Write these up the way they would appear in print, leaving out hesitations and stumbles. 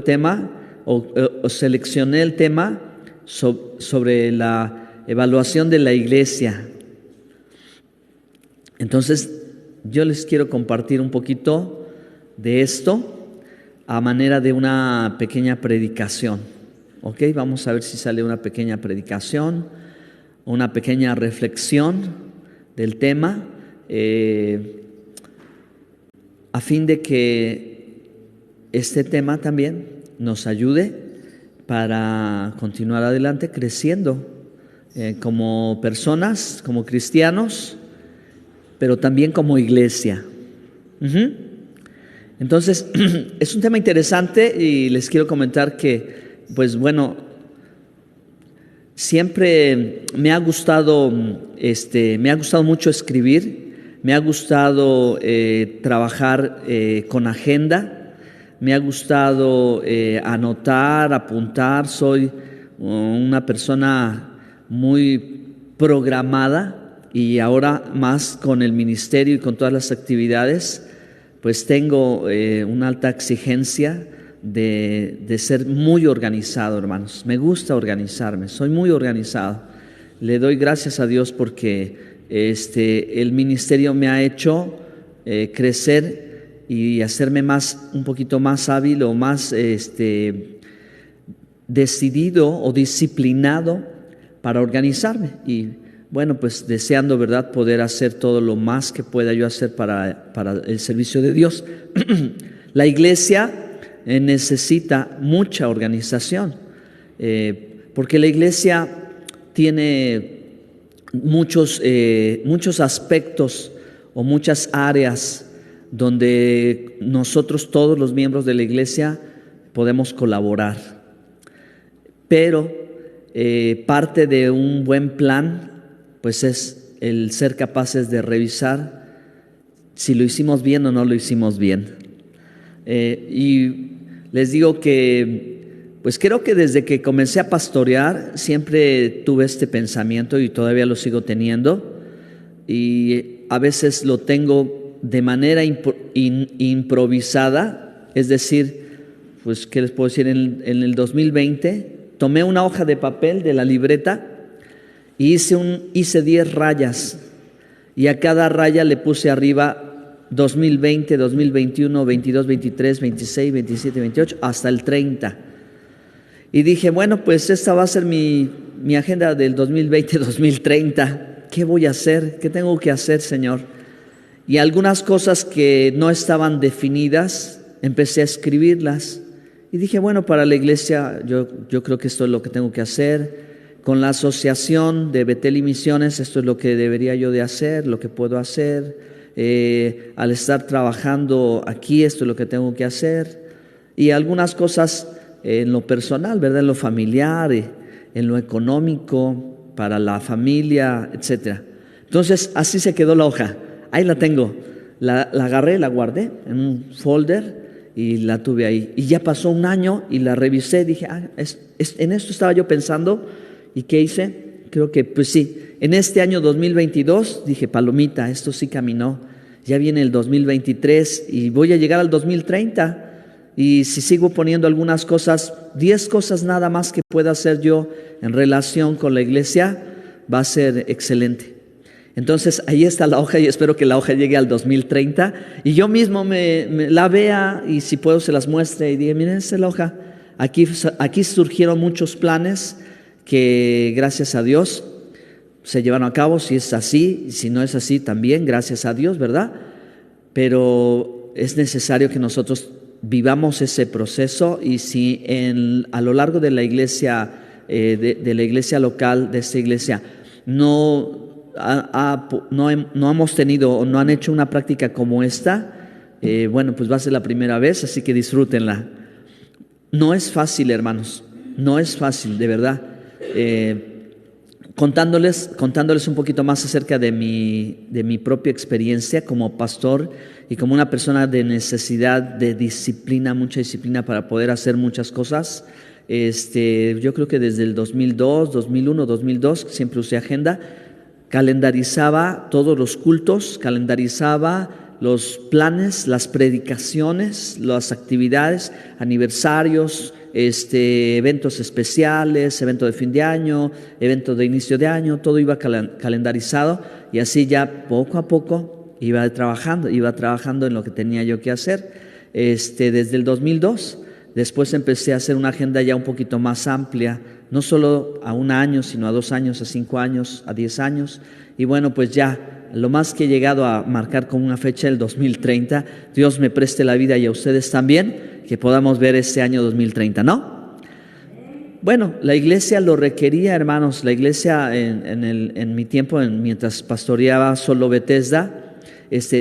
tema o seleccioné el tema sobre la evaluación de la iglesia. Entonces, yo les quiero compartir un poquito de esto a manera de una pequeña predicación. ¿Ok? Vamos a ver si sale una pequeña predicación, una pequeña reflexión del tema, a fin de que este tema también nos ayude para continuar adelante creciendo como personas, como cristianos, pero también como iglesia. Entonces, es un tema interesante y les quiero comentar que, pues bueno, siempre me ha gustado mucho escribir, me ha gustado trabajar con agenda, me ha gustado anotar, apuntar. Soy una persona muy programada. Y ahora más con el ministerio y con todas las actividades, pues tengo una alta exigencia de ser muy organizado, hermanos. Me gusta organizarme, soy muy organizado. Le doy gracias a Dios porque el ministerio me ha hecho crecer y hacerme un poquito más hábil o más decidido o disciplinado para organizarme. Y bueno, pues deseando, ¿verdad?, poder hacer todo lo más que pueda yo hacer para el servicio de Dios. La iglesia necesita mucha organización, porque la iglesia tiene muchos aspectos o muchas áreas donde nosotros, todos los miembros de la iglesia, podemos colaborar. Pero parte de un buen plan pues es el ser capaces de revisar si lo hicimos bien o no lo hicimos bien. Y les digo que, pues creo que desde que comencé a pastorear siempre tuve este pensamiento y todavía lo sigo teniendo, y a veces lo tengo de manera improvisada, es decir, pues ¿qué les puedo decir? En el 2020 tomé una hoja de papel de la libreta y hice 10 rayas, y a cada raya le puse arriba 2020, 2021, 22, 23, 26, 27, 28, hasta el 30. Y dije, bueno, pues esta va a ser mi agenda del 2020, 2030. ¿Qué voy a hacer? ¿Qué tengo que hacer, Señor? Y algunas cosas que no estaban definidas, empecé a escribirlas. Y dije, bueno, para la iglesia yo creo que esto es lo que tengo que hacer. Con la asociación de Betel y Misiones, esto es lo que debería yo de hacer, lo que puedo hacer. Al estar trabajando aquí, esto es lo que tengo que hacer. Y algunas cosas en lo personal, ¿verdad? En lo familiar, en lo económico, para la familia, etc. Entonces, así se quedó la hoja. Ahí la tengo. La agarré, la guardé en un folder y la tuve ahí. Y ya pasó un año y la revisé. Dije, en esto estaba yo pensando. ¿Y qué hice? Creo que, pues sí, en este año 2022 dije, palomita, esto sí caminó. Ya viene el 2023 y voy a llegar al 2030. Y si sigo poniendo algunas cosas, 10 cosas nada más que pueda hacer yo en relación con la iglesia, va a ser excelente. Entonces, ahí está la hoja y espero que la hoja llegue al 2030. Y yo mismo me la vea y si puedo se las muestre y diga, miren, esta es la hoja. Aquí surgieron muchos planes que gracias a Dios se llevaron a cabo, si es así, y si no es así también, gracias a Dios, ¿verdad? Pero es necesario que nosotros vivamos ese proceso, y si a lo largo de la iglesia, de la iglesia local, de esta iglesia, no hemos tenido o no han hecho una práctica como esta, bueno, pues va a ser la primera vez, así que disfrútenla. No es fácil, hermanos, no es fácil, de verdad. Contándoles un poquito más acerca de mi propia experiencia como pastor y como una persona de necesidad de disciplina, mucha disciplina para poder hacer muchas cosas. Yo creo que desde el 2002, 2001, 2002 siempre usé agenda, calendarizaba todos los cultos, calendarizaba los planes, las predicaciones, las actividades, aniversarios, eventos especiales, evento de fin de año, evento de inicio de año, todo iba calendarizado y así ya poco a poco iba trabajando en lo que tenía yo que hacer. Desde el 2002, después empecé a hacer una agenda ya un poquito más amplia, no solo a 1 año, sino a 2 años, a 5 años, a 10 años. Y bueno, pues ya lo más que he llegado a marcar como una fecha, el 2030, Dios me preste la vida y a ustedes también, que podamos ver ese año 2030, ¿no? Bueno, la iglesia lo requería, hermanos. La iglesia en mi tiempo, mientras pastoreaba solo Bethesda,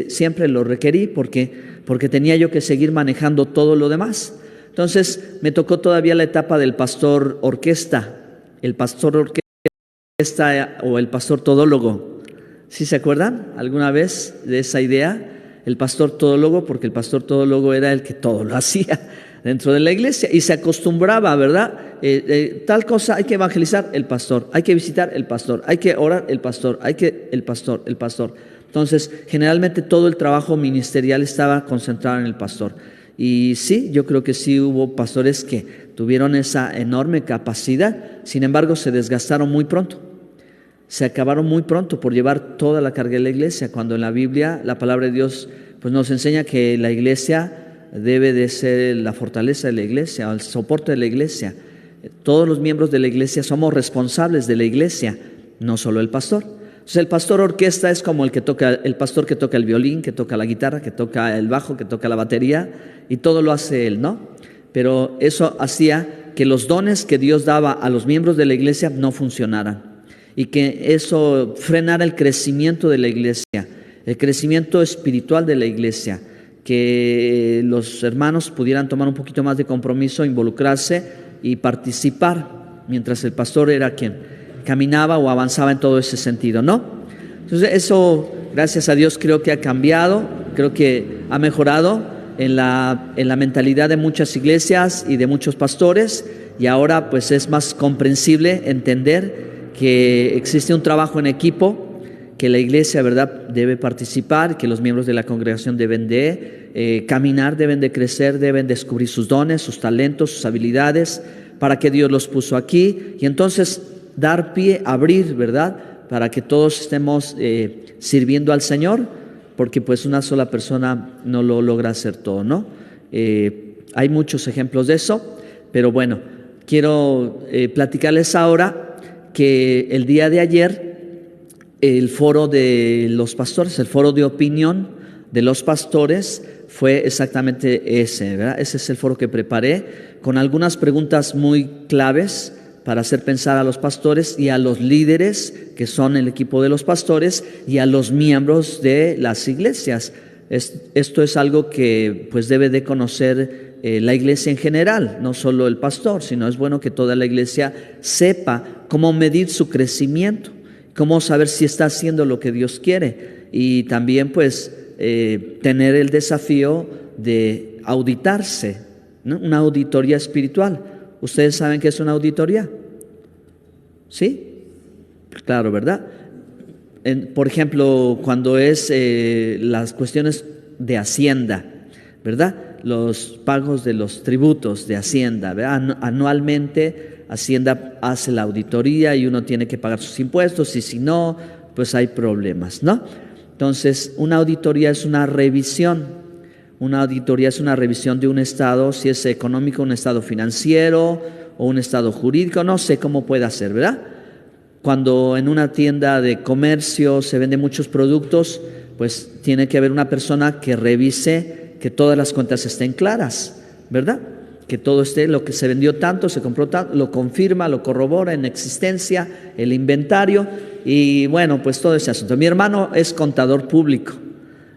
siempre lo requerí porque tenía yo que seguir manejando todo lo demás. Entonces me tocó todavía la etapa del pastor orquesta, el pastor orquesta o el pastor todólogo. ¿Sí se acuerdan alguna vez de esa idea? El pastor todólogo, porque el pastor todólogo era el que todo lo hacía dentro de la iglesia y se acostumbraba, ¿verdad? Tal cosa hay que evangelizar, el pastor, hay que visitar, el pastor, hay que orar, el pastor, el pastor. Entonces, generalmente todo el trabajo ministerial estaba concentrado en el pastor. Y sí, yo creo que sí hubo pastores que tuvieron esa enorme capacidad, sin embargo se desgastaron muy pronto, se acabaron muy pronto por llevar toda la carga de la iglesia, cuando en la Biblia la palabra de Dios pues nos enseña que la iglesia debe de ser la fortaleza de la iglesia, el soporte de la iglesia. Todos los miembros de la iglesia somos responsables de la iglesia, no solo el pastor. Entonces el pastor orquesta es como el pastor que toca el violín, que toca la guitarra, que toca el bajo, que toca la batería, y todo lo hace él, ¿no? Pero eso hacía que los dones que Dios daba a los miembros de la iglesia no funcionaran, y que eso frenara el crecimiento de la iglesia, el crecimiento espiritual de la iglesia, que los hermanos pudieran tomar un poquito más de compromiso, involucrarse y participar, mientras el pastor era quien caminaba o avanzaba en todo ese sentido, ¿no? Entonces eso, gracias a Dios, creo que ha cambiado, creo que ha mejorado en la mentalidad de muchas iglesias y de muchos pastores, y ahora pues es más comprensible entender que existe un trabajo en equipo, que la iglesia, ¿verdad?, debe participar, que los miembros de la congregación deben de caminar, deben de crecer, deben descubrir sus dones, sus talentos, sus habilidades, para que Dios los puso aquí, y entonces dar pie, abrir, ¿verdad?, para que todos estemos sirviendo al Señor, porque pues una sola persona no lo logra hacer todo, ¿no? Hay muchos ejemplos de eso, pero bueno, quiero platicarles ahora que el día de ayer el foro de los pastores, el foro de opinión de los pastores fue exactamente ese, ¿verdad? Ese es el foro que preparé con algunas preguntas muy claves para hacer pensar a los pastores y a los líderes que son el equipo de los pastores y a los miembros de las iglesias. Esto es algo que pues debe de conocer la iglesia en general, no solo el pastor, sino es bueno que toda la iglesia sepa cómo medir su crecimiento, cómo saber si está haciendo lo que Dios quiere, y también pues tener el desafío de auditarse, ¿no? Una auditoría espiritual. ¿Ustedes saben qué es una auditoría? ¿Sí? Claro, ¿verdad? Por ejemplo, cuando es las cuestiones de Hacienda, ¿verdad? Los pagos de los tributos de Hacienda, ¿verdad? Anualmente Hacienda hace la auditoría y uno tiene que pagar sus impuestos, y si no, pues hay problemas, ¿no? Entonces, una auditoría es una revisión. Una auditoría es una revisión de un estado, si es económico, un estado financiero o un estado jurídico, no sé cómo pueda ser, ¿verdad? Cuando en una tienda de comercio se venden muchos productos, pues tiene que haber una persona que revise que todas las cuentas estén claras, ¿verdad? Que todo esté, lo que se vendió tanto, se compró tanto, lo confirma, lo corrobora en existencia, el inventario, y bueno, pues todo ese asunto. Mi hermano es contador público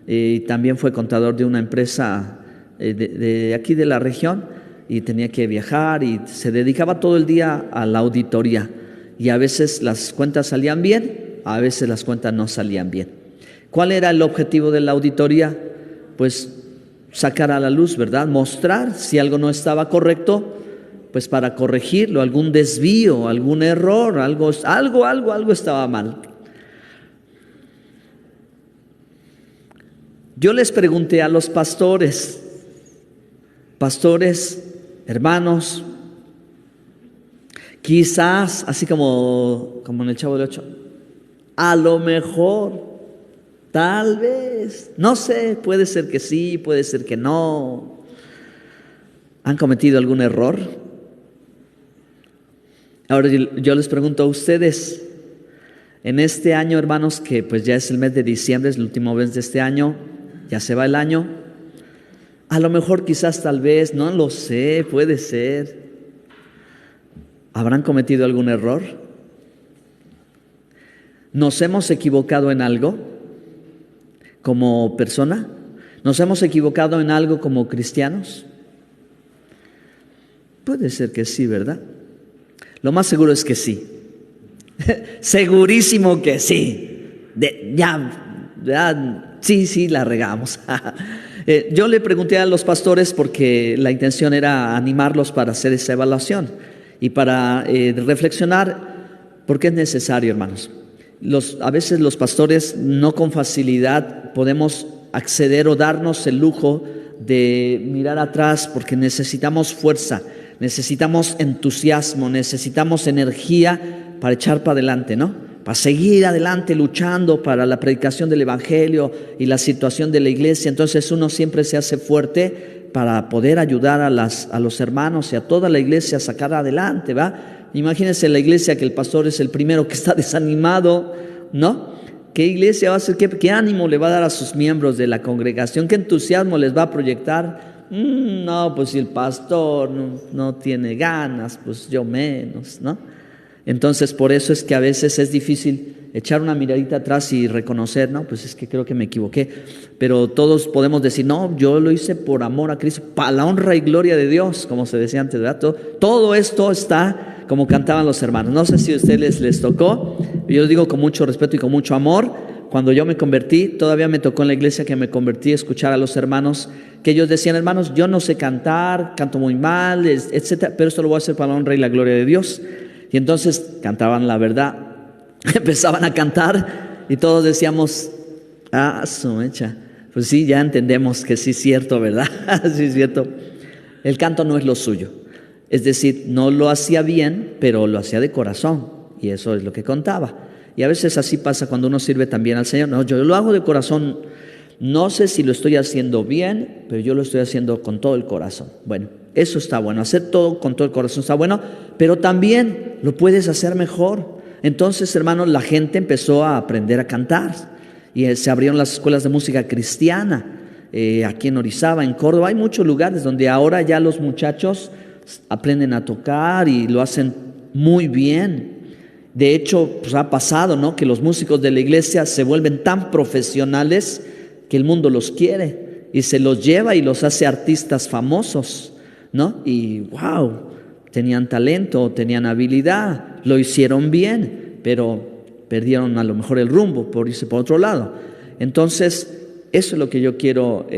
y también fue contador de una empresa de aquí de la región, y tenía que viajar y se dedicaba todo el día a la auditoría, y a veces las cuentas salían bien, a veces las cuentas no salían bien. ¿Cuál era el objetivo de la auditoría? Pues sacar a la luz, ¿verdad? Mostrar si algo no estaba correcto, pues para corregirlo, algún desvío, algún error, algo estaba mal. Yo les pregunté a los pastores, hermanos, quizás, así como en el Chavo del Ocho, a lo mejor, tal vez, no sé, puede ser que sí, puede ser que no. ¿Han cometido algún error? Ahora yo les pregunto a ustedes, en este año, hermanos, que pues ya es el mes de diciembre, es el último mes de este año, ya se va el año, a lo mejor quizás tal vez, no lo sé, puede ser. ¿Habrán cometido algún error? ¿Nos hemos equivocado en algo como persona? ¿Nos hemos equivocado en algo como cristianos? Puede ser que sí, ¿verdad? Lo más seguro es que sí. Segurísimo que sí. Sí, la regamos. Yo le pregunté a los pastores porque la intención era animarlos para hacer esa evaluación y para reflexionar, porque es necesario, hermanos. A veces los pastores no con facilidad podemos acceder o darnos el lujo de mirar atrás, porque necesitamos fuerza, necesitamos entusiasmo, necesitamos energía para echar para adelante, ¿no? Para seguir adelante luchando para la predicación del Evangelio y la situación de la iglesia. Entonces uno siempre se hace fuerte para poder ayudar a los hermanos y a toda la iglesia a sacar adelante, ¿va? Imagínense la iglesia que el pastor es el primero que está desanimado, ¿no? ¿Qué iglesia va a hacer? ¿Qué ánimo le va a dar a sus miembros de la congregación? ¿Qué entusiasmo les va a proyectar? No, pues si el pastor no tiene ganas, pues yo menos, ¿no? Entonces por eso es que a veces es difícil echar una miradita atrás y reconocer, no, pues es que creo que me equivoqué. Pero todos podemos decir, no, yo lo hice por amor a Cristo, para la honra y gloria de Dios, como se decía antes, ¿verdad? Todo esto está como cantaban los hermanos. No sé si a ustedes les tocó, yo digo con mucho respeto y con mucho amor. Cuando yo me convertí, todavía me tocó en la iglesia que me convertí, escuchar a los hermanos, que ellos decían, hermanos, yo no sé cantar, canto muy mal, etcétera, pero esto lo voy a hacer para la honra y la gloria de Dios. Y entonces cantaban la verdad, empezaban a cantar y todos decíamos, su mecha, pues sí, ya entendemos que sí es cierto, ¿verdad? Sí es cierto. El canto no es lo suyo, es decir, no lo hacía bien, pero lo hacía de corazón, y eso es lo que contaba. Y a veces así pasa cuando uno sirve también al Señor. No, yo lo hago de corazón, no sé si lo estoy haciendo bien, pero yo lo estoy haciendo con todo el corazón. Bueno, eso está bueno, hacer todo con todo el corazón está bueno, pero también lo puedes hacer mejor. Entonces, hermanos, la gente empezó a aprender a cantar y se abrieron las escuelas de música cristiana aquí en Orizaba, en Córdoba. Hay muchos lugares donde ahora ya los muchachos aprenden a tocar y lo hacen muy bien. De hecho, pues ha pasado, ¿no?, que los músicos de la iglesia se vuelven tan profesionales que el mundo los quiere y se los lleva y los hace artistas famosos, ¿no? Y wow, tenían talento, tenían habilidad, lo hicieron bien, pero perdieron a lo mejor el rumbo por irse por otro lado. Entonces, eso es lo que yo quiero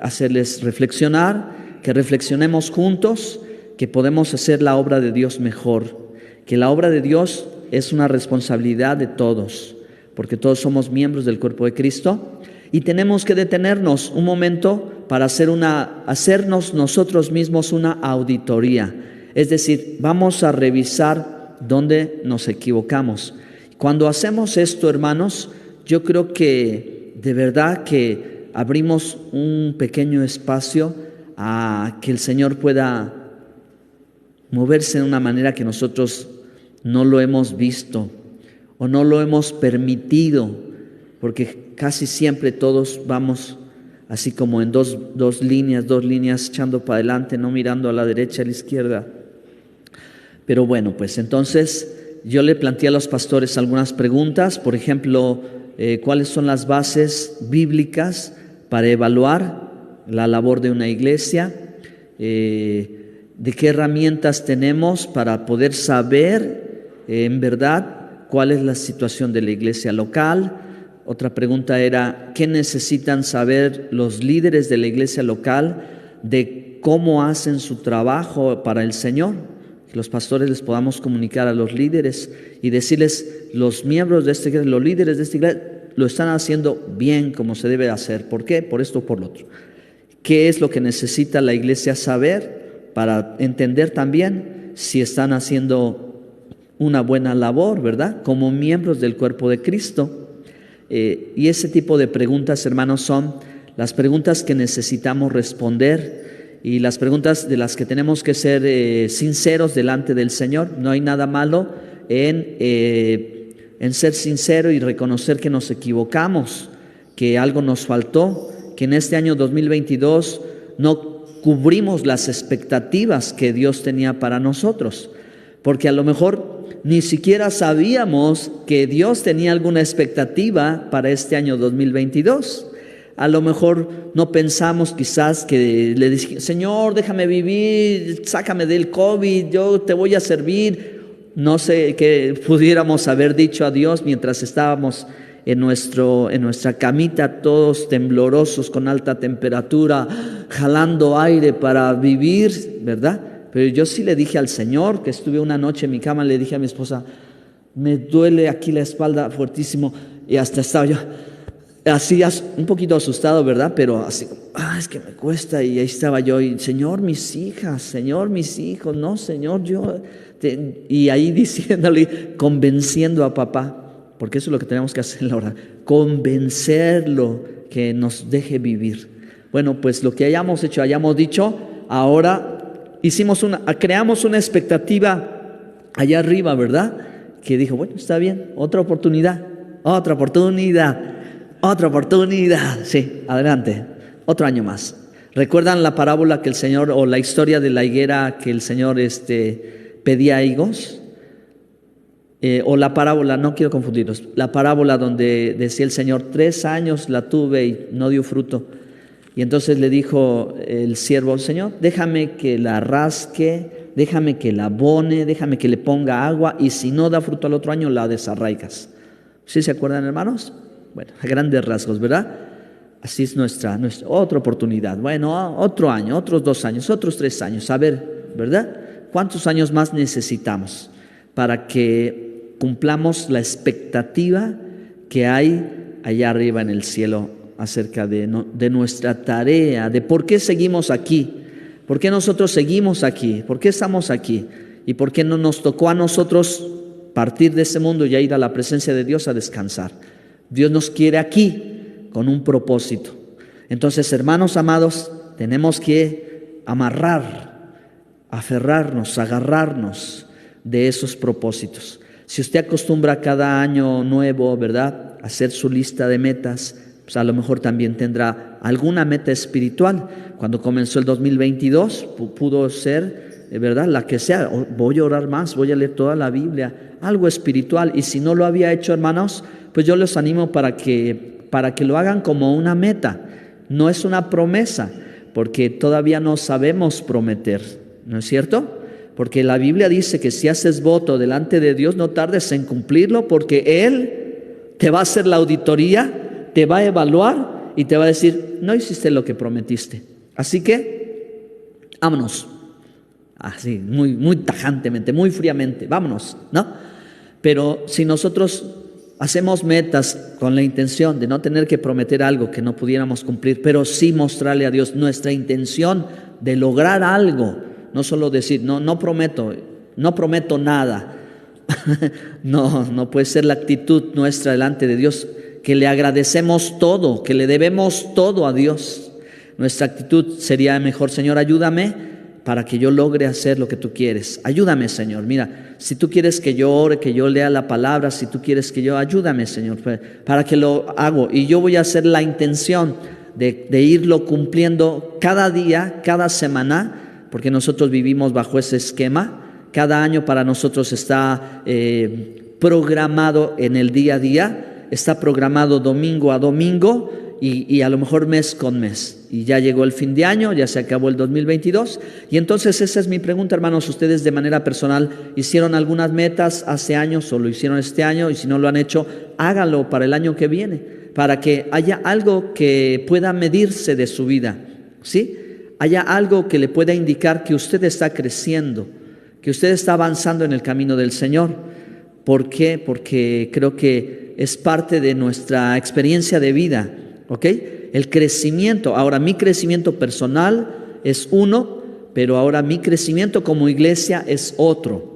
hacerles reflexionar, que reflexionemos juntos, que podemos hacer la obra de Dios mejor, que la obra de Dios es una responsabilidad de todos, porque todos somos miembros del cuerpo de Cristo y tenemos que detenernos un momento para hacernos nosotros mismos una auditoría. Es decir, vamos a revisar dónde nos equivocamos. Cuando hacemos esto, hermanos, yo creo que de verdad que abrimos un pequeño espacio a que el Señor pueda moverse de una manera que nosotros no lo hemos visto o no lo hemos permitido, porque casi siempre todos vamos así como en dos líneas echando para adelante, no mirando a la derecha, a la izquierda. Pero bueno, pues entonces yo le planteé a los pastores algunas preguntas, por ejemplo, ¿cuáles son las bases bíblicas para evaluar la labor de una iglesia? ¿De qué herramientas tenemos para poder saber en verdad cuál es la situación de la iglesia local? Otra pregunta era, ¿qué necesitan saber los líderes de la iglesia local de cómo hacen su trabajo para el Señor? Que los pastores les podamos comunicar a los líderes y decirles, los miembros de esta iglesia, los líderes de esta iglesia, lo están haciendo bien como se debe hacer. ¿Por qué? Por esto o por lo otro. ¿Qué es lo que necesita la iglesia saber para entender también si están haciendo una buena labor, ¿verdad? Como miembros del cuerpo de Cristo. Y ese tipo de preguntas, hermanos, son las preguntas que necesitamos responder y las preguntas de las que tenemos que ser sinceros delante del Señor. No hay nada malo en ser sincero y reconocer que nos equivocamos, que algo nos faltó, que en este año 2022 no cubrimos las expectativas que Dios tenía para nosotros, porque a lo mejor ni siquiera sabíamos que Dios tenía alguna expectativa para este año 2022. A lo mejor no pensamos quizás que le dije, Señor, déjame vivir, sácame del COVID, yo te voy a servir. No sé qué pudiéramos haber dicho a Dios mientras estábamos en nuestra camita, todos temblorosos, con alta temperatura, jalando aire para vivir, ¿verdad? Pero yo sí le dije al Señor, que estuve una noche en mi cama, le dije a mi esposa, me duele aquí la espalda fuertísimo, y hasta estaba yo así un poquito asustado, ¿verdad? Pero así, es que me cuesta, y ahí estaba yo, y Señor, mis hijas, Señor, mis hijos, no, Señor, y ahí diciéndole, convenciendo a papá, porque eso es lo que tenemos que hacer en la oración, convencerlo que nos deje vivir. Bueno, pues lo que hayamos hecho, hayamos dicho, ahora creamos una expectativa allá arriba, ¿verdad? Que dijo, bueno, está bien, otra oportunidad, sí, adelante, otro año más. ¿Recuerdan la parábola que el Señor, o la historia de la higuera que el Señor pedía higos? O la parábola, no quiero confundirlos, la parábola donde decía el Señor, 3 años la tuve y no dio fruto. Y entonces le dijo el siervo, Señor, déjame que la rasque, déjame que la abone, déjame que le ponga agua, y si no da fruto al otro año, la desarraigas. ¿Sí se acuerdan, hermanos? Bueno, a grandes rasgos, ¿verdad? Así es nuestra otra oportunidad. Bueno, otro año, otros 2 años, otros 3 años. A ver, ¿verdad? ¿Cuántos años más necesitamos para que cumplamos la expectativa que hay allá arriba en el cielo acerca de nuestra tarea, de por qué seguimos aquí, por qué nosotros seguimos aquí, por qué estamos aquí y por qué no nos tocó a nosotros partir de ese mundo y ir a la presencia de Dios a descansar? Dios nos quiere aquí con un propósito. Entonces, hermanos amados, tenemos que aferrarnos, agarrarnos de esos propósitos. Si usted acostumbra cada año nuevo, ¿verdad?, a hacer su lista de metas, pues a lo mejor también tendrá alguna meta espiritual. Cuando comenzó el 2022, pudo ser, ¿verdad?, la que sea. Voy a orar más, voy a leer toda la Biblia, algo espiritual. Y si no lo había hecho, hermanos, pues yo les animo para que lo hagan como una meta. No es una promesa, porque todavía no sabemos prometer, ¿no es cierto? Porque la Biblia dice que si haces voto delante de Dios, no tardes en cumplirlo, porque Él te va a hacer la auditoría, te va a evaluar y te va a decir, no hiciste lo que prometiste. Así que, vámonos. Así, muy tajantemente, muy fríamente, vámonos, ¿no? Pero si nosotros hacemos metas con la intención de no tener que prometer algo que no pudiéramos cumplir, pero sí mostrarle a Dios nuestra intención de lograr algo, no solo decir, no prometo nada. No puede ser la actitud nuestra delante de Dios, que le agradecemos todo, que le debemos todo a Dios. Nuestra actitud sería mejor, Señor, ayúdame para que yo logre hacer lo que tú quieres. Ayúdame, Señor. Mira, si tú quieres que yo ore, que yo lea la palabra, si tú quieres que yo, ayúdame, Señor, para que lo hago. Y yo voy a hacer la intención de irlo cumpliendo cada día, cada semana, porque nosotros vivimos bajo ese esquema. Cada año para nosotros está programado en el día a día, está programado domingo a domingo y a lo mejor mes con mes. Y ya llegó el fin de año, ya se acabó el 2022. Y entonces esa es mi pregunta, hermanos. Ustedes de manera personal hicieron algunas metas hace años o lo hicieron este año, y si no lo han hecho, háganlo para el año que viene, para que haya algo que pueda medirse de su vida, ¿sí? Haya algo que le pueda indicar que usted está creciendo, que usted está avanzando en el camino del Señor. ¿Por qué? Porque creo que es parte de nuestra experiencia de vida, ¿ok? El crecimiento, ahora mi crecimiento personal es uno, pero ahora mi crecimiento como iglesia es otro.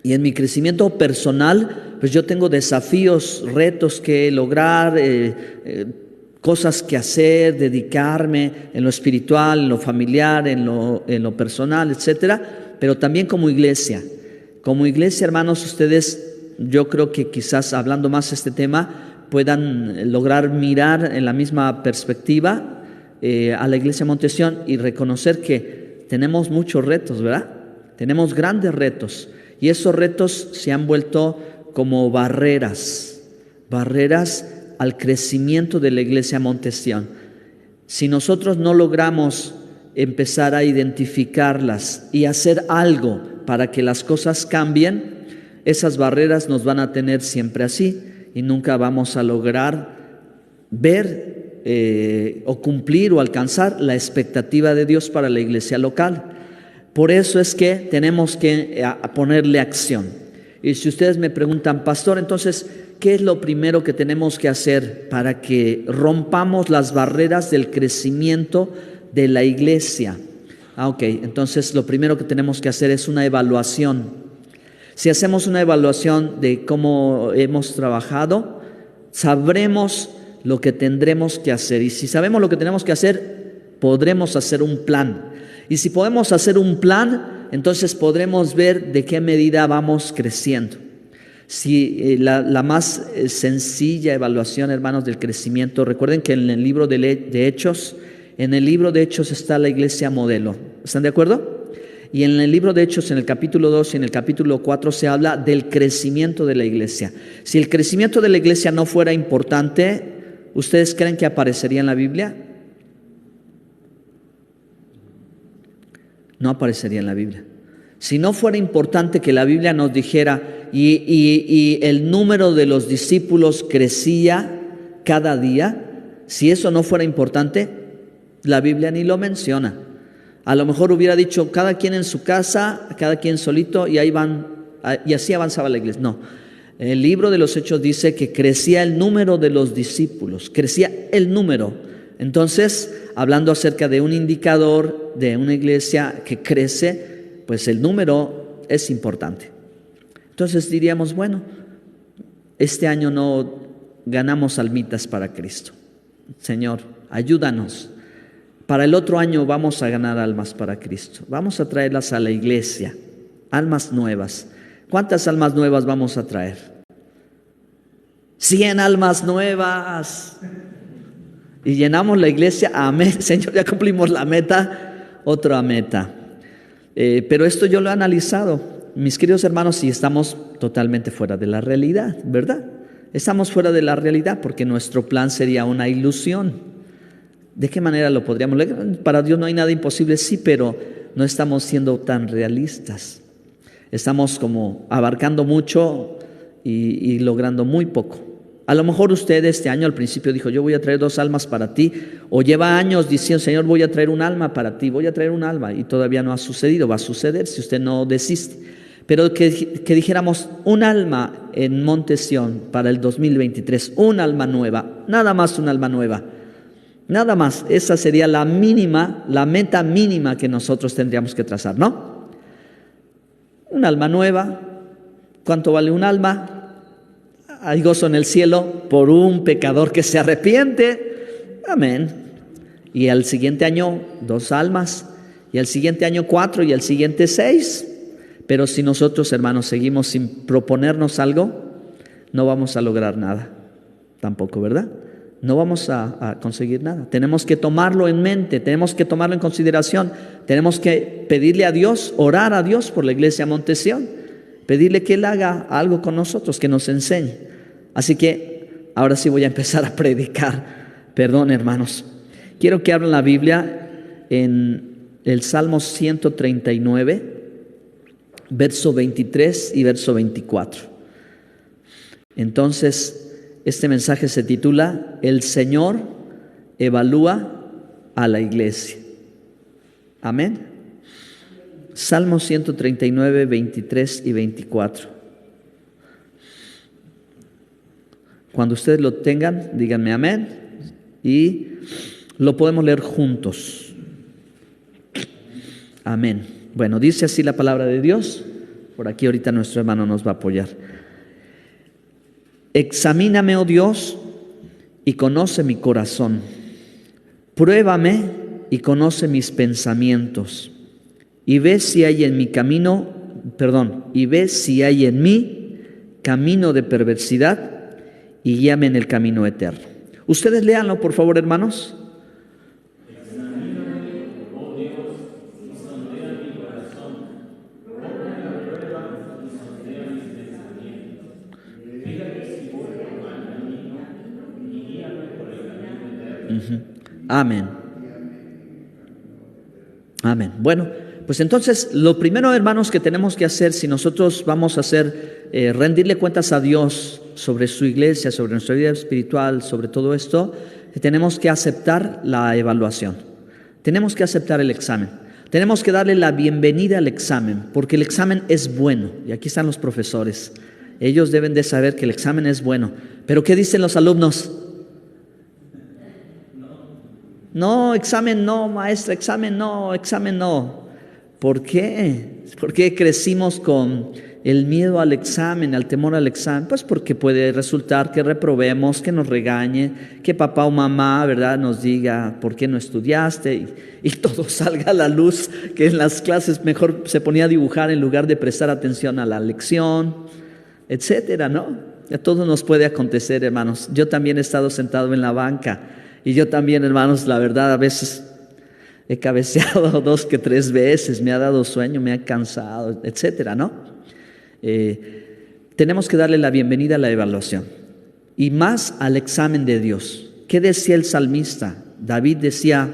Y en mi crecimiento personal, pues yo tengo desafíos, retos que lograr, cosas que hacer, dedicarme en lo espiritual, en lo familiar, en lo personal, etcétera, pero también como iglesia. Como iglesia, hermanos, ustedes, yo creo que quizás hablando más de este tema, puedan lograr mirar en la misma perspectiva a la iglesia Montesión y reconocer que tenemos muchos retos, ¿verdad? Tenemos grandes retos y esos retos se han vuelto como barreras al crecimiento de la iglesia Montesión. Si nosotros no logramos empezar a identificarlas y hacer algo para que las cosas cambien, esas barreras nos van a tener siempre así y nunca vamos a lograr ver o cumplir o alcanzar la expectativa de Dios para la iglesia local. Por eso es que tenemos que ponerle acción. Y si ustedes me preguntan, pastor, entonces, ¿qué es lo primero que tenemos que hacer para que rompamos las barreras del crecimiento de la iglesia? Ok, entonces lo primero que tenemos que hacer es una evaluación. Si hacemos una evaluación de cómo hemos trabajado, sabremos lo que tendremos que hacer. Y si sabemos lo que tenemos que hacer, podremos hacer un plan. Y si podemos hacer un plan, entonces podremos ver de qué medida vamos creciendo. Si la más sencilla evaluación, hermanos, del crecimiento, recuerden que en el libro de Hechos, en el libro de Hechos está la iglesia modelo. ¿Están de acuerdo? Y en el libro de Hechos, en el capítulo 2 y en el capítulo 4, se habla del crecimiento de la iglesia. Si el crecimiento de la iglesia no fuera importante, ¿ustedes creen que aparecería en la Biblia? No aparecería en la Biblia. Si no fuera importante que la Biblia nos dijera y el número de los discípulos crecía cada día, si eso no fuera importante, la Biblia ni lo menciona. A lo mejor hubiera dicho cada quien en su casa, cada quien solito y ahí van, y así avanzaba la iglesia. No, el libro de los Hechos dice que crecía el número de los discípulos, crecía el número. Entonces, hablando acerca de un indicador de una iglesia que crece, pues el número es importante. Entonces diríamos, bueno, este año no ganamos almitas para Cristo. Señor, ayúdanos. Para el otro año vamos a ganar almas para Cristo. Vamos a traerlas a la iglesia, almas nuevas. ¿Cuántas almas nuevas vamos a traer? 100 almas nuevas. Y llenamos la iglesia, amén. Señor, ya cumplimos la meta, otra meta. Pero esto yo lo he analizado, mis queridos hermanos, y estamos totalmente fuera de la realidad, ¿verdad? Estamos fuera de la realidad porque nuestro plan sería una ilusión. ¿De qué manera lo podríamos leer? Para Dios no hay nada imposible, sí, pero no estamos siendo tan realistas. Estamos como abarcando mucho y logrando muy poco. A lo mejor usted este año al principio dijo, yo voy a traer 2 almas para ti, o lleva años diciendo, Señor, voy a traer un alma para ti, voy a traer un alma, y todavía no ha sucedido, va a suceder si usted no desiste. Pero que dijéramos un alma en Montesión para el 2023, un alma nueva, nada más un alma nueva, nada más. Esa sería la mínima, la meta mínima que nosotros tendríamos que trazar, ¿no? Un alma nueva. ¿Cuánto vale un alma? Hay gozo en el cielo por un pecador que se arrepiente. Amén. Y al siguiente año 2 almas, y al siguiente año 4, y al siguiente 6. Pero si nosotros, hermanos, seguimos sin proponernos algo, no vamos a lograr nada tampoco, ¿verdad? No vamos a conseguir nada. Tenemos que tomarlo en mente, tenemos que tomarlo en consideración, tenemos que pedirle a Dios, orar a Dios por la iglesia Montesión, pedirle que Él haga algo con nosotros, que nos enseñe. Así que ahora sí voy a empezar a predicar. Perdón, hermanos. Quiero que abran la Biblia en el Salmo 139, verso 23 y verso 24. Entonces, este mensaje se titula El Señor evalúa a la iglesia. Amén. Salmo 139, 23 y 24. Cuando ustedes lo tengan, díganme amén y lo podemos leer juntos. Amén. Bueno, dice así la palabra de Dios. Por aquí ahorita nuestro hermano nos va a apoyar. Examíname, oh Dios, y conoce mi corazón. Pruébame y conoce mis pensamientos. Y ve si hay en mi camino de perversidad, y guíame en el camino eterno. Ustedes léanlo, por favor, hermanos. Amén. Amén. Bueno, pues entonces lo primero, hermanos, que tenemos que hacer si nosotros vamos a hacer rendirle cuentas a Dios sobre su iglesia, sobre nuestra vida espiritual, sobre todo esto, tenemos que aceptar la evaluación. Tenemos que aceptar el examen. Tenemos que darle la bienvenida al examen, porque el examen es bueno. Y aquí están los profesores. Ellos deben de saber que el examen es bueno. Pero ¿qué dicen los alumnos? No, examen no, maestra, examen no, examen no. ¿Por qué? ¿Por qué crecimos con el miedo al examen, al temor al examen? Pues porque puede resultar que reprobemos, que nos regañe, que papá o mamá, ¿verdad?, nos diga por qué no estudiaste y todo salga a la luz, que en las clases mejor se ponía a dibujar en lugar de prestar atención a la lección, etcétera, ¿no? A todos nos puede acontecer, hermanos. Yo también he estado sentado en la banca. Y yo también, hermanos, la verdad, a veces he cabeceado 2 que 3 veces, me ha dado sueño, me ha cansado, etcétera, ¿no? Tenemos que darle la bienvenida a la evaluación y más al examen de Dios. ¿Qué decía el salmista? David decía: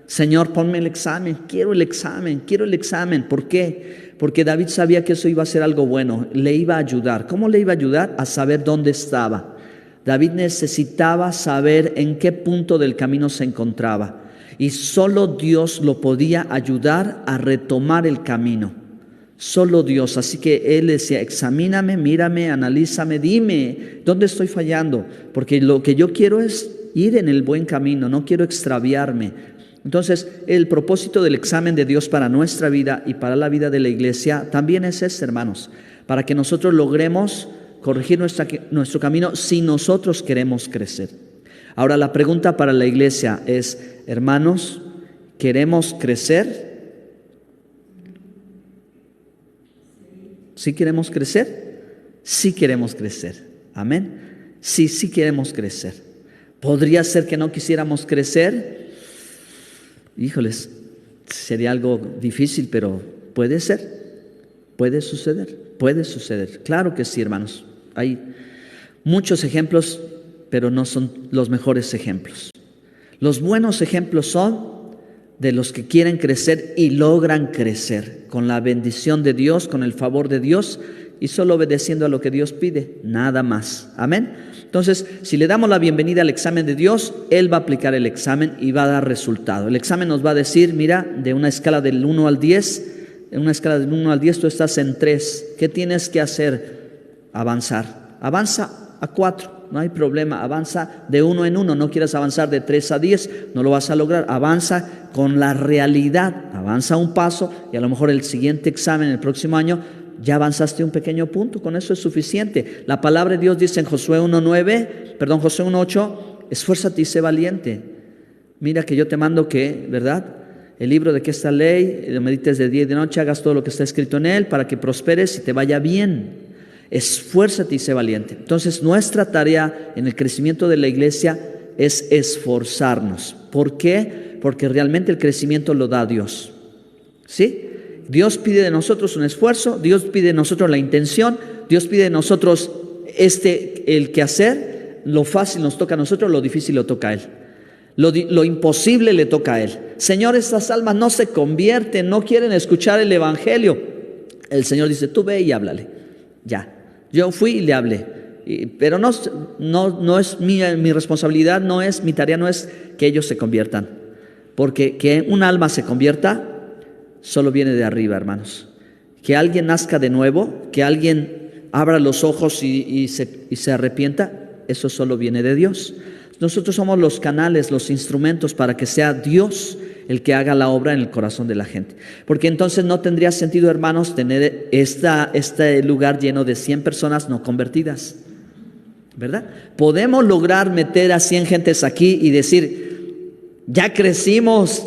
Señor, ponme el examen, quiero el examen, quiero el examen. ¿Por qué? Porque David sabía que eso iba a ser algo bueno, le iba a ayudar. ¿Cómo le iba a ayudar? A saber dónde estaba. David necesitaba saber en qué punto del camino se encontraba y solo Dios lo podía ayudar a retomar el camino. Solo Dios. Así que él decía: examíname, mírame, analízame, dime dónde estoy fallando, porque lo que yo quiero es ir en el buen camino, no quiero extraviarme. Entonces, el propósito del examen de Dios para nuestra vida y para la vida de la iglesia también es este, hermanos, para que nosotros logremos corregir nuestro camino si nosotros queremos crecer. Ahora, la pregunta para la iglesia es: hermanos, ¿queremos crecer? ¿Sí queremos crecer? Sí queremos crecer. Amén. Sí queremos crecer. ¿Podría ser que no quisiéramos crecer? Híjoles, sería algo difícil, pero puede ser. Puede suceder. Claro que sí, hermanos. Hay muchos ejemplos, pero no son los mejores ejemplos. Los buenos ejemplos son de los que quieren crecer y logran crecer con la bendición de Dios, con el favor de Dios y solo obedeciendo a lo que Dios pide, nada más. Amén. Entonces, si le damos la bienvenida al examen de Dios, Él va a aplicar el examen y va a dar resultado. El examen nos va a decir: mira, de una escala del 1 al 10, en una escala del 1 al 10 tú estás en 3. ¿Qué tienes que hacer? Avanzar. Avanza a 4, no hay problema. Avanza de 1 en 1. No quieras avanzar de 3 a 10, no lo vas a lograr. Avanza con la realidad. Avanza un paso y a lo mejor el siguiente examen, el próximo año, ya avanzaste un pequeño punto. Con eso es suficiente. La palabra de Dios dice en Josué 1:8: esfuérzate y sé valiente. Mira que yo te mando que, ¿verdad?, el libro de que esta ley lo medites de día y de noche, hagas todo lo que está escrito en él para que prosperes y te vaya bien. Esfuérzate y sé valiente. Entonces, nuestra tarea en el crecimiento de la iglesia es esforzarnos. ¿Por qué? Porque realmente el crecimiento lo da Dios. ¿Sí? Dios pide de nosotros un esfuerzo, Dios pide de nosotros la intención, Dios pide de nosotros el quehacer. Lo fácil nos toca a nosotros, lo difícil lo toca a Él. Lo imposible le toca a Él. Señor, estas almas no se convierten, no quieren escuchar el evangelio. El Señor dice: tú ve y háblale. Ya, yo fui y le hablé. Pero no es mi responsabilidad, mi tarea no es que ellos se conviertan. Porque que un alma se convierta solo viene de arriba, hermanos. Que alguien nazca de nuevo, que alguien abra los ojos y se arrepienta, Eso solo viene de Dios. Nosotros somos los canales, los instrumentos para que sea Dios el que haga la obra en el corazón de la gente. Porque entonces no tendría sentido, hermanos, tener este lugar lleno de 100 personas no convertidas, ¿verdad? Podemos lograr meter a 100 gentes aquí y decir, ya crecimos,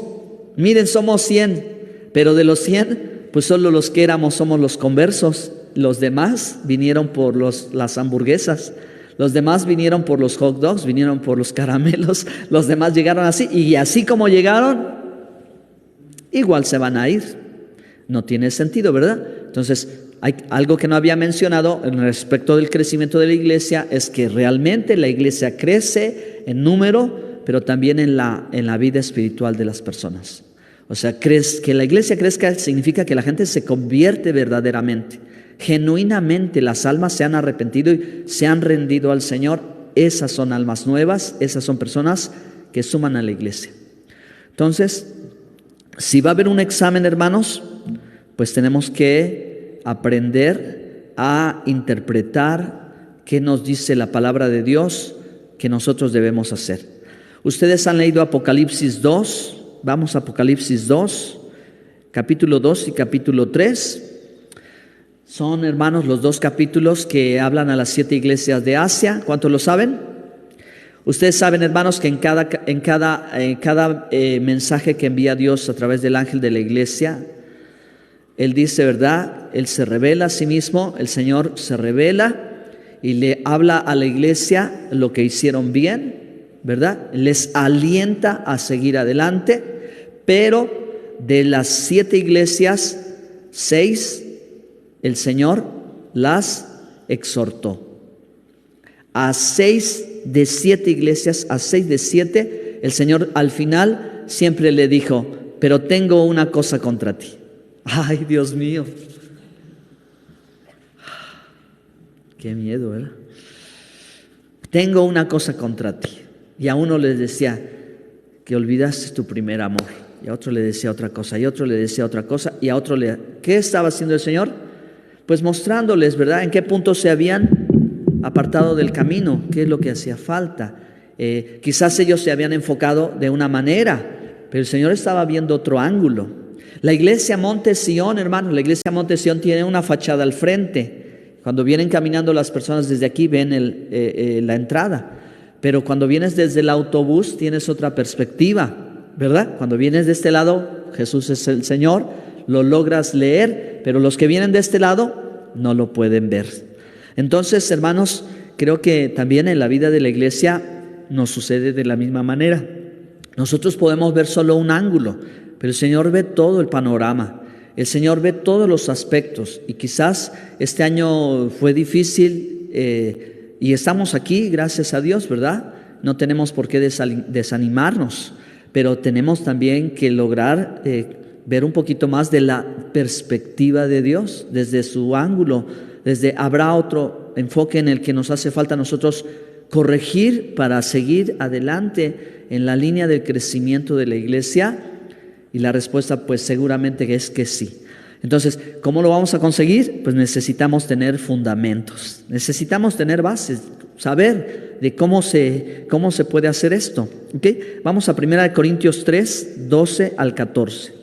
miren, somos 100, pero de los 100, pues solo los que éramos somos los conversos. Los demás vinieron por las hamburguesas, los demás vinieron por los hot dogs, vinieron por los caramelos, los demás llegaron así, y así como llegaron, igual se van a ir. No tiene sentido, ¿verdad? Entonces, hay algo que no había mencionado en respecto del crecimiento de la iglesia, es que realmente la iglesia crece en número, pero también en la vida espiritual de las personas. O sea, que la iglesia crezca significa que la gente se convierte verdaderamente. Genuinamente las almas se han arrepentido y se han rendido al Señor. Esas son almas nuevas, esas son personas que suman a la iglesia. Entonces, si va a haber un examen, hermanos, pues tenemos que aprender a interpretar qué nos dice la palabra de Dios que nosotros debemos hacer. Ustedes han leído Apocalipsis 2, vamos a Apocalipsis 2, capítulo 2 y capítulo 3. Son, hermanos, los dos capítulos que hablan a las 7 iglesias de Asia. ¿Cuántos lo saben? Ustedes saben, hermanos, que en cada mensaje que envía Dios a través del ángel de la iglesia, Él dice, ¿verdad? Él se revela a sí mismo, el Señor se revela y le habla a la iglesia lo que hicieron bien, ¿verdad? Les alienta a seguir adelante, pero de las 7 iglesias, 6 el Señor las exhortó. A 6 de 7 iglesias, a 6 de 7, el Señor al final siempre le dijo, pero tengo una cosa contra ti. Ay, Dios mío. Qué miedo, ¿verdad? Tengo una cosa contra ti. Y a uno les decía que olvidaste tu primer amor. Y a otro le decía otra cosa. Y a otro le decía otra cosa. Y a otro ¿Qué estaba haciendo el Señor? Pues mostrándoles, ¿verdad?, en qué punto se habían apartado del camino, qué es lo que hacía falta. Quizás ellos se habían enfocado de una manera, pero el Señor estaba viendo otro ángulo. La iglesia Monte Sión, hermanos, la iglesia Monte Sión tiene una fachada al frente. Cuando vienen caminando las personas desde aquí ven la entrada, pero cuando vienes desde el autobús tienes otra perspectiva, ¿verdad? Cuando vienes de este lado, Jesús es el Señor, lo logras leer, pero los que vienen de este lado no lo pueden ver. Entonces, hermanos, creo que también en la vida de la iglesia nos sucede de la misma manera. Nosotros podemos ver solo un ángulo, pero el Señor ve todo el panorama. El Señor ve todos los aspectos. Y quizás este año fue difícil y estamos aquí, gracias a Dios, ¿verdad? No tenemos por qué desanimarnos, pero tenemos también que lograr ver un poquito más de la perspectiva de Dios, desde su ángulo, habrá otro enfoque en el que nos hace falta a nosotros corregir para seguir adelante en la línea del crecimiento de la iglesia. Y la respuesta pues seguramente es que sí. Entonces, ¿cómo lo vamos a conseguir? Pues necesitamos tener fundamentos, necesitamos tener bases, saber de cómo se puede hacer esto. ¿Okay? Vamos a 1 Corintios 3, 12 al 14.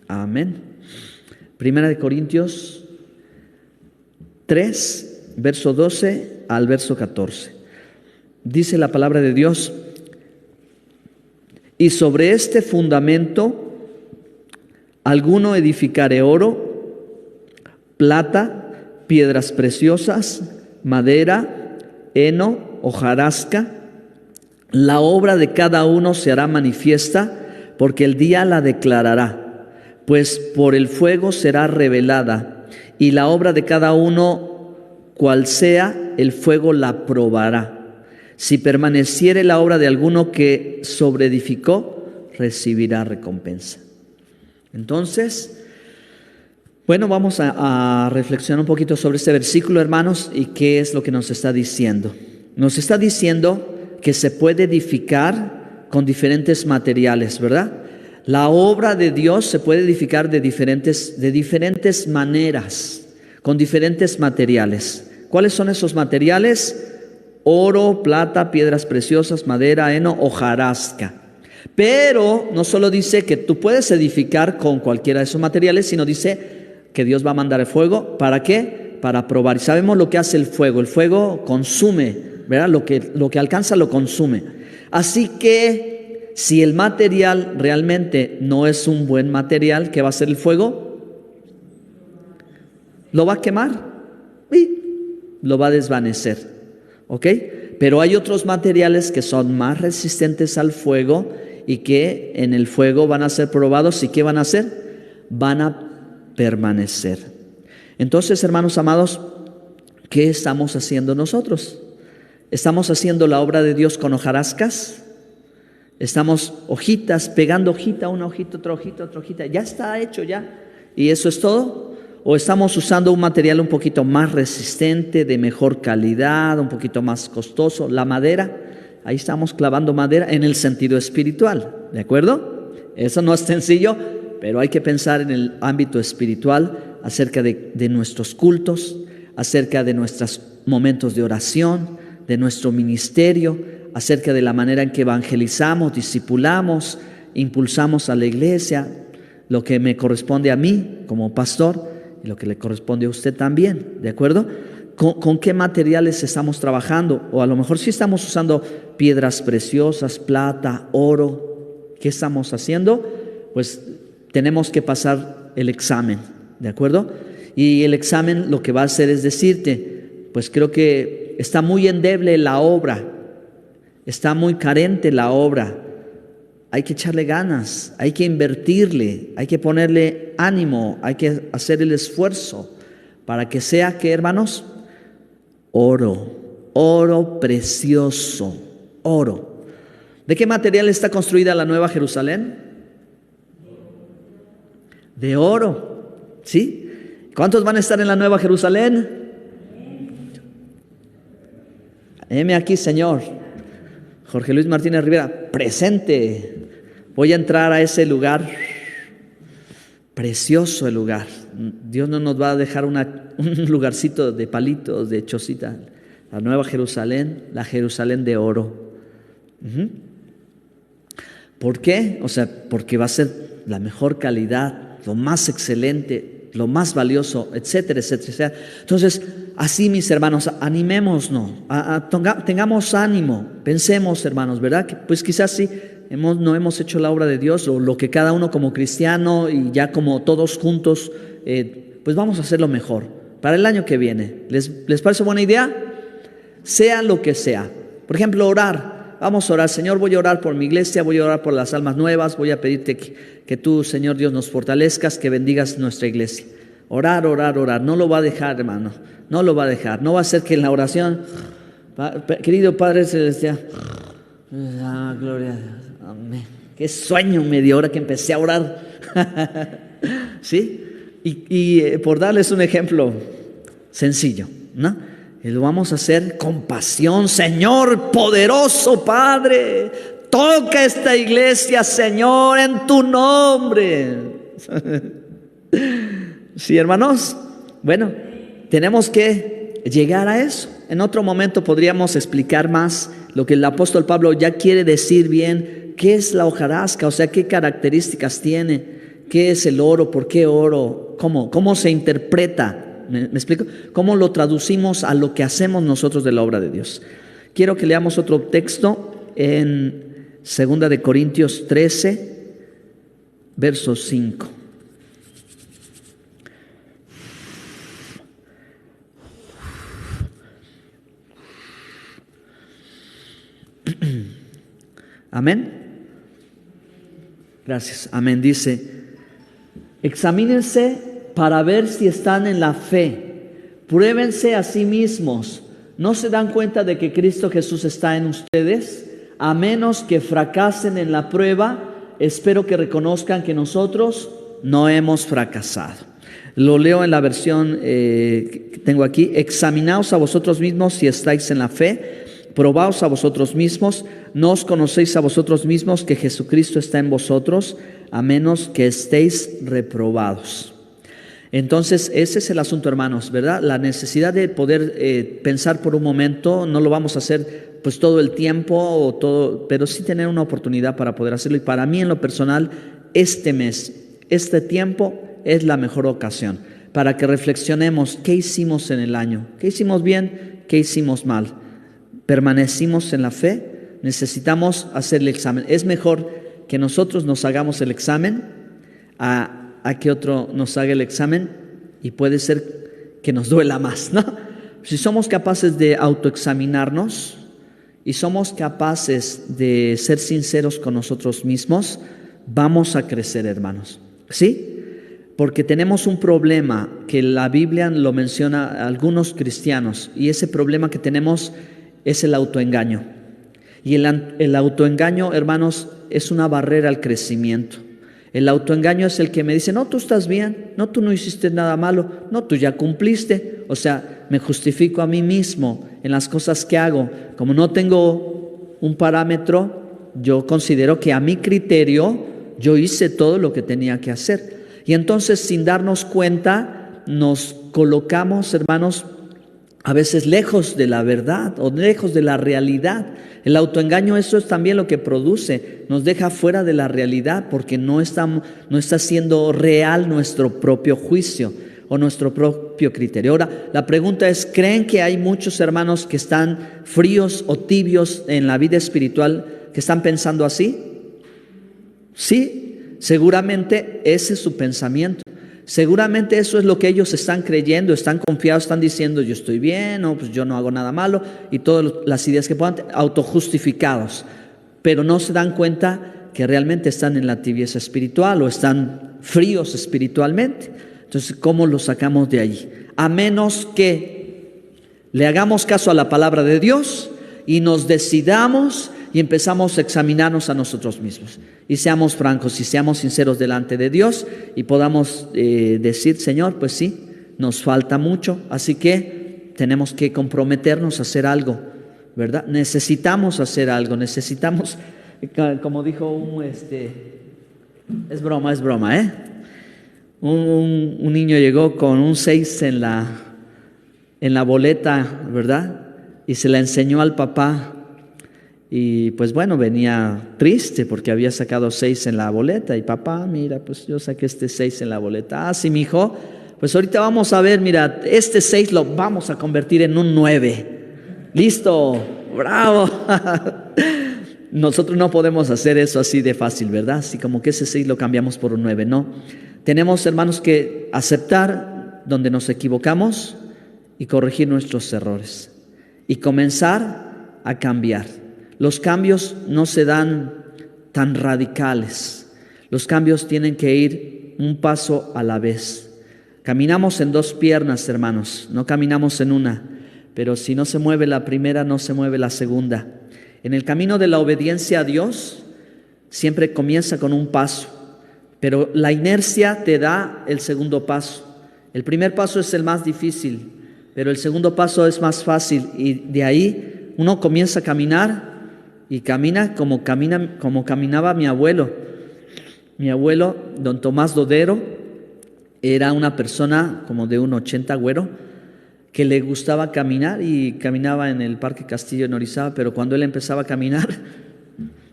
Amén. 1 Corintios 3, verso 12 al verso 14. Dice la palabra de Dios: y sobre este fundamento alguno edificare oro, plata, piedras preciosas, madera, heno, hojarasca. La obra de cada uno se hará manifiesta, porque el día la declarará, pues por el fuego será revelada, y la obra de cada uno, cual sea, el fuego la probará. Si permaneciere la obra de alguno que sobreedificó, recibirá recompensa. Entonces, bueno, vamos a reflexionar un poquito sobre este versículo, hermanos, y qué es lo que nos está diciendo. Nos está diciendo que se puede edificar con diferentes materiales, ¿verdad? La obra de Dios se puede edificar de diferentes maneras, con diferentes materiales. ¿Cuáles son esos materiales? Oro, plata, piedras preciosas, madera, heno, hojarasca. Pero no solo dice que tú puedes edificar con cualquiera de esos materiales, sino dice que Dios va a mandar el fuego. ¿Para qué? Para probar. Y sabemos lo que hace el fuego. El fuego consume, ¿verdad? Lo que alcanza lo consume. Así que si el material realmente no es un buen material, ¿qué va a hacer el fuego? Lo va a quemar y lo va a desvanecer. ¿Ok? Pero hay otros materiales que son más resistentes al fuego y que en el fuego van a ser probados. ¿Y qué van a hacer? Van a permanecer. Entonces, hermanos amados, ¿qué estamos haciendo nosotros? ¿Estamos haciendo la obra de Dios con hojarascas? ¿Estamos hojitas, pegando hojita, una hojita, otra hojita? Ya está hecho ya. ¿Y eso es todo? ¿O estamos usando un material un poquito más resistente, de mejor calidad, un poquito más costoso? La madera, ahí estamos clavando madera en el sentido espiritual, ¿de acuerdo? Eso no es sencillo, pero hay que pensar en el ámbito espiritual acerca de nuestros cultos, acerca de nuestros momentos de oración, de nuestro ministerio, acerca de la manera en que evangelizamos, discipulamos, impulsamos a la iglesia, lo que me corresponde a mí como pastor y lo que le corresponde a usted también, ¿de acuerdo? ¿Con qué materiales estamos trabajando? O a lo mejor sí estamos usando piedras preciosas, plata, oro. ¿Qué estamos haciendo? Pues tenemos que pasar el examen, ¿de acuerdo? Y el examen lo que va a hacer es decirte, pues creo que está muy endeble la obra, está muy carente la obra, hay que echarle ganas, hay que invertirle, hay que ponerle ánimo, hay que hacer el esfuerzo para que sea, ¿qué, hermanos? Oro precioso, oro. ¿De qué material está construida la Nueva Jerusalén? De oro, ¿sí? ¿Cuántos van a estar en la Nueva Jerusalén? Heme aquí, Señor. Jorge Luis Martínez Rivera, presente. Voy a entrar a ese lugar. Precioso el lugar. Dios no nos va a dejar un lugarcito de palitos, de chocita. La Nueva Jerusalén, la Jerusalén de oro. ¿Por qué? O sea, porque va a ser la mejor calidad, lo más excelente, lo más valioso, etcétera, etcétera, etcétera. Entonces, así, mis hermanos, animémonos, tengamos ánimo, pensemos, hermanos, ¿verdad? Que pues quizás sí no hemos hecho la obra de Dios, o lo que cada uno como cristiano y ya como todos juntos, pues vamos a hacerlo mejor para el año que viene. ¿Les parece buena idea? Sea lo que sea. Por ejemplo, orar. Vamos a orar. Señor, voy a orar por mi iglesia, voy a orar por las almas nuevas, voy a pedirte que tú, Señor Dios, nos fortalezcas, que bendigas nuestra iglesia. Orar, orar, orar. No lo va a dejar, hermano. No lo va a dejar. No va a ser que en la oración, querido Padre Celestial, gloria a Dios. Amén. Qué sueño me dio ahora que empecé a orar. ¿Sí? Y por darles un ejemplo sencillo, ¿no? Y lo vamos a hacer con pasión. Señor poderoso Padre, toca esta iglesia, Señor, en tu nombre. ¿Sí, hermanos? Bueno, tenemos que llegar a eso. En otro momento podríamos explicar más lo que el apóstol Pablo ya quiere decir bien. ¿Qué es la hojarasca? O sea, ¿qué características tiene? ¿Qué es el oro? ¿Por qué oro? ¿Cómo se interpreta? ¿Me explico? ¿Cómo lo traducimos a lo que hacemos nosotros de la obra de Dios? Quiero que leamos otro texto en 2 de Corintios 13, verso 5. Amén. Gracias. Amén. Dice: examínense para ver si están en la fe. Pruébense a sí mismos. ¿No se dan cuenta de que Cristo Jesús está en ustedes? A menos que fracasen en la prueba, espero que reconozcan que nosotros no hemos fracasado. Lo leo en la versión que tengo aquí. Examinaos a vosotros mismos si estáis en la fe. Probaos a vosotros mismos, no os conocéis a vosotros mismos que Jesucristo está en vosotros, a menos que estéis reprobados. Entonces, ese es el asunto, hermanos, ¿verdad? La necesidad de poder pensar por un momento, no lo vamos a hacer pues todo el tiempo, o todo, pero sí tener una oportunidad para poder hacerlo. Y para mí, en lo personal, este mes, este tiempo es la mejor ocasión para que reflexionemos qué hicimos en el año, qué hicimos bien, qué hicimos mal. ¿Permanecimos en la fe? Necesitamos hacer el examen. Es mejor que nosotros nos hagamos el examen a que otro nos haga el examen, y puede ser que nos duela más, ¿no? Si somos capaces de autoexaminarnos y somos capaces de ser sinceros con nosotros mismos, vamos a crecer, hermanos. ¿Sí? Porque tenemos un problema que la Biblia lo menciona a algunos cristianos, y ese problema que tenemos es el autoengaño. Y el autoengaño, hermanos, es una barrera al crecimiento. El autoengaño es el que me dice, no, tú estás bien, no, tú no hiciste nada malo, no, tú ya cumpliste. O sea, me justifico a mí mismo en las cosas que hago. Como no tengo un parámetro, yo considero que a mi criterio yo hice todo lo que tenía que hacer. Y entonces, sin darnos cuenta, nos colocamos, hermanos, a veces lejos de la verdad o lejos de la realidad. El autoengaño, eso es también lo que produce, nos deja fuera de la realidad, porque no está siendo real nuestro propio juicio o nuestro propio criterio. Ahora, la pregunta es, ¿creen que hay muchos hermanos que están fríos o tibios en la vida espiritual, que están pensando así? Sí, seguramente ese es su pensamiento. Seguramente eso es lo que ellos están creyendo, están confiados, están diciendo, yo estoy bien, o pues yo no hago nada malo, y todas las ideas que puedan, autojustificados, pero no se dan cuenta que realmente están en la tibieza espiritual o están fríos espiritualmente. Entonces, ¿cómo los sacamos de allí? A menos que le hagamos caso a la palabra de Dios y nos decidamos y empezamos a examinarnos a nosotros mismos, y seamos francos y seamos sinceros delante de Dios, y podamos decir, Señor, pues sí, nos falta mucho, así que tenemos que comprometernos a hacer algo, ¿verdad? Necesitamos hacer algo, necesitamos, como dijo es broma, ¿eh? Un niño llegó con un 6 en la boleta, ¿verdad? Y se la enseñó al papá. Y pues bueno, venía triste porque había sacado 6 en la boleta. Y papá, mira, pues yo saqué este 6 en la boleta. Ah, sí, mijo, pues ahorita vamos a ver, mira, este 6 lo vamos a convertir en un 9. Listo, bravo. Nosotros no podemos hacer eso así de fácil, ¿verdad? Así como que ese 6 lo cambiamos por un 9, no. Tenemos, hermanos, que aceptar donde nos equivocamos y corregir nuestros errores y comenzar a cambiar. Los cambios no se dan tan radicales. Los cambios tienen que ir un paso a la vez. Caminamos en 2 piernas, hermanos, no caminamos en una. Pero si no se mueve la primera, no se mueve la segunda. En el camino de la obediencia a Dios, siempre comienza con un paso, pero la inercia te da el segundo paso. El primer paso es el más difícil, pero el segundo paso es más fácil, y de ahí uno comienza a caminar. Y camina como caminaba mi abuelo. Mi abuelo, don Tomás Dodero, era una persona como de 1,80, güero, que le gustaba caminar, y caminaba en el Parque Castillo en Orizaba, pero cuando él empezaba a caminar,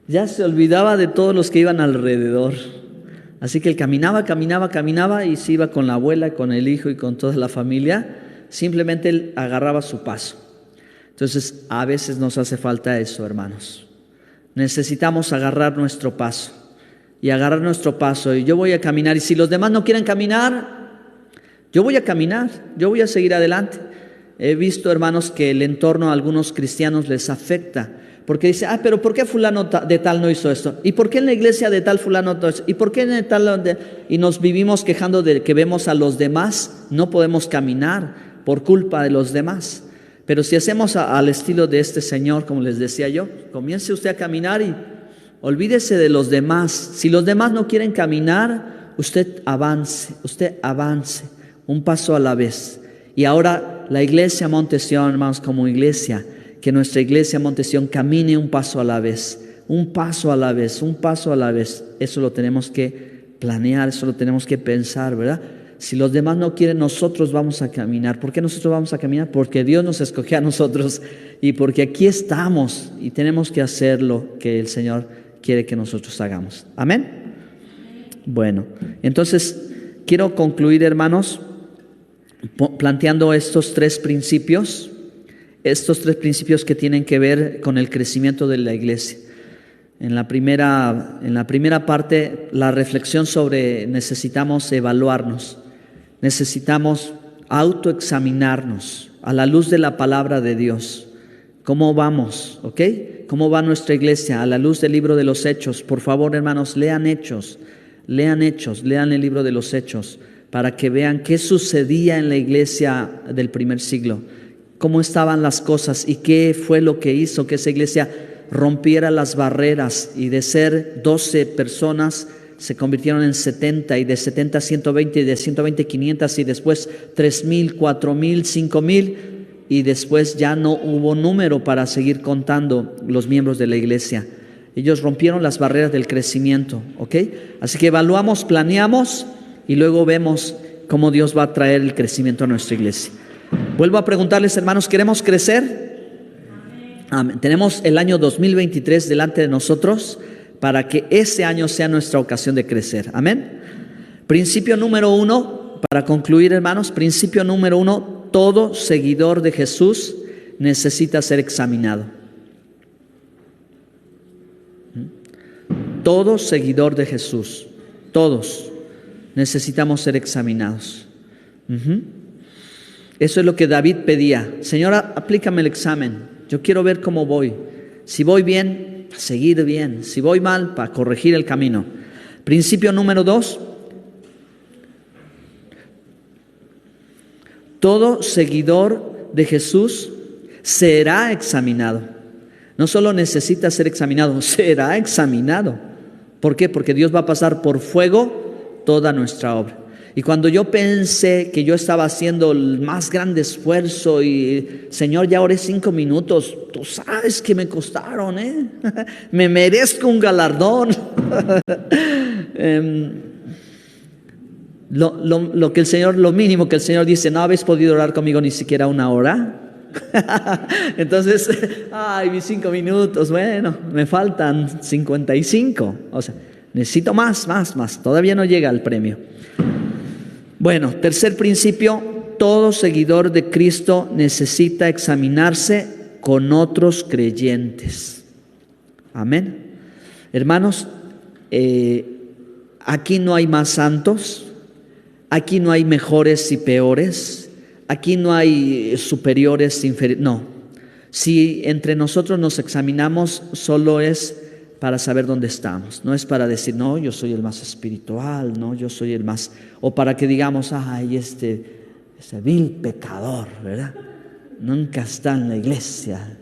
ya se olvidaba de todos los que iban alrededor. Así que él caminaba y se iba con la abuela, con el hijo y con toda la familia. Simplemente él agarraba su paso. Entonces, a veces nos hace falta eso, hermanos. Necesitamos agarrar nuestro paso. Y agarrar nuestro paso. Y yo voy a caminar. Y si los demás no quieren caminar, yo voy a caminar. Yo voy a seguir adelante. He visto, hermanos, que el entorno a algunos cristianos les afecta. Porque dice, pero ¿por qué fulano de tal no hizo esto? ¿Y por qué en la iglesia de tal fulano no hizo? ¿Y por qué en tal? Y nos vivimos quejando de que vemos a los demás. No podemos caminar por culpa de los demás. Pero si hacemos al estilo de este señor, como les decía yo, comience usted a caminar y olvídese de los demás. Si los demás no quieren caminar, usted avance, un paso a la vez. Y ahora la iglesia Monte Sion, hermanos, como iglesia, que nuestra iglesia Monte Sión camine un paso a la vez, un paso a la vez, un paso a la vez. Eso lo tenemos que planear, eso lo tenemos que pensar, ¿verdad? Si los demás no quieren, nosotros vamos a caminar. ¿Por qué nosotros vamos a caminar? Porque Dios nos escogió a nosotros y porque aquí estamos y tenemos que hacer lo que el Señor quiere que nosotros hagamos. ¿Amén? Bueno, entonces quiero concluir, hermanos, planteando estos tres principios que tienen que ver con el crecimiento de la iglesia. En la primera parte, la reflexión sobre necesitamos evaluarnos, necesitamos autoexaminarnos a la luz de la palabra de Dios. ¿Cómo vamos? ¿Ok? ¿Cómo va nuestra iglesia? A la luz del libro de los Hechos. Por favor, hermanos, lean Hechos, lean el libro de los Hechos, para que vean qué sucedía en la iglesia del primer siglo, cómo estaban las cosas y qué fue lo que hizo que esa iglesia rompiera las barreras y de ser 12 personas se convirtieron en 70 y de 70 a 120 y de 120 a 500 y después 3,000, 4,000, 5,000 y después ya no hubo número para seguir contando los miembros de la iglesia. Ellos rompieron las barreras del crecimiento, ¿ok? Así que evaluamos, planeamos y luego vemos cómo Dios va a traer el crecimiento a nuestra iglesia. Vuelvo a preguntarles, hermanos, ¿queremos crecer? Amén. Tenemos el año 2023 delante de nosotros para que ese año sea nuestra ocasión de crecer. Amén. Principio número 1, para concluir, hermanos, principio número 1, todo seguidor de Jesús necesita ser examinado. Todo seguidor de Jesús, todos necesitamos ser examinados. Eso es lo que David pedía. Señor, aplícame el examen. Yo quiero ver cómo voy. Si voy bien, para seguir bien. Si voy mal, para corregir el camino. Principio número 2. Todo seguidor de Jesús será examinado. No solo necesita ser examinado, será examinado. ¿Por qué? Porque Dios va a pasar por fuego toda nuestra obra. Y cuando yo pensé que yo estaba haciendo el más grande esfuerzo y Señor, ya oré 5 minutos, tú sabes que me costaron, me merezco un galardón. Lo que el Señor, lo mínimo que el Señor dice, no habéis podido orar conmigo ni siquiera 1 hora. Entonces, mis 5 minutos, bueno, me faltan 55. O sea, necesito más. Todavía no llega el premio. Bueno, tercer principio, todo seguidor de Cristo necesita examinarse con otros creyentes. Amén. Hermanos, aquí no hay más santos, aquí no hay mejores y peores, aquí no hay superiores, inferiores, no. Si entre nosotros nos examinamos, solo es para saber dónde estamos. No es para decir, no, yo soy el más espiritual, no, yo soy el más... O para que digamos, ese vil pecador, ¿verdad? Nunca está en la iglesia.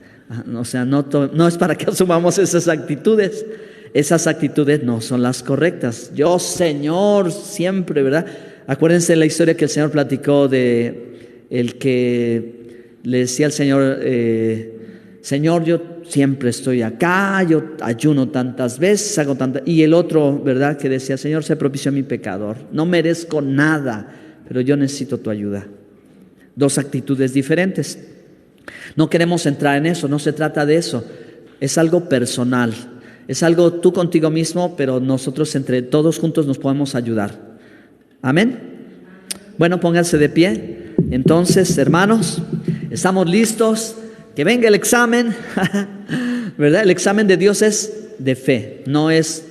O sea, no es para que asumamos esas actitudes. Esas actitudes no son las correctas. Yo, Señor, siempre, ¿verdad? Acuérdense la historia que el Señor platicó de el que le decía al Señor, Señor, yo siempre estoy acá, yo ayuno tantas veces, hago tantas... Y el otro, ¿verdad? Que decía, Señor, sé propicio a mi pecador. No merezco nada, pero yo necesito tu ayuda. 2 actitudes diferentes. No queremos entrar en eso, no se trata de eso. Es algo personal. Es algo tú contigo mismo, pero nosotros entre todos juntos nos podemos ayudar. Amén. Bueno, pónganse de pie. Entonces, hermanos, estamos listos. Que venga el examen, ¿verdad? El examen de Dios es de fe, no es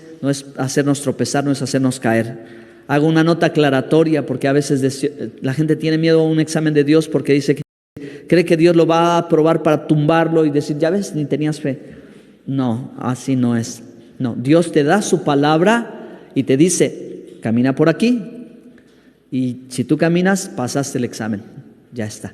hacernos tropezar, no es hacernos caer. Hago una nota aclaratoria porque a veces la gente tiene miedo a un examen de Dios porque dice que cree que Dios lo va a probar para tumbarlo y decir, ya ves, ni tenías fe. No, así no es. No, Dios te da su palabra y te dice, camina por aquí. Y si tú caminas, pasaste el examen, ya está.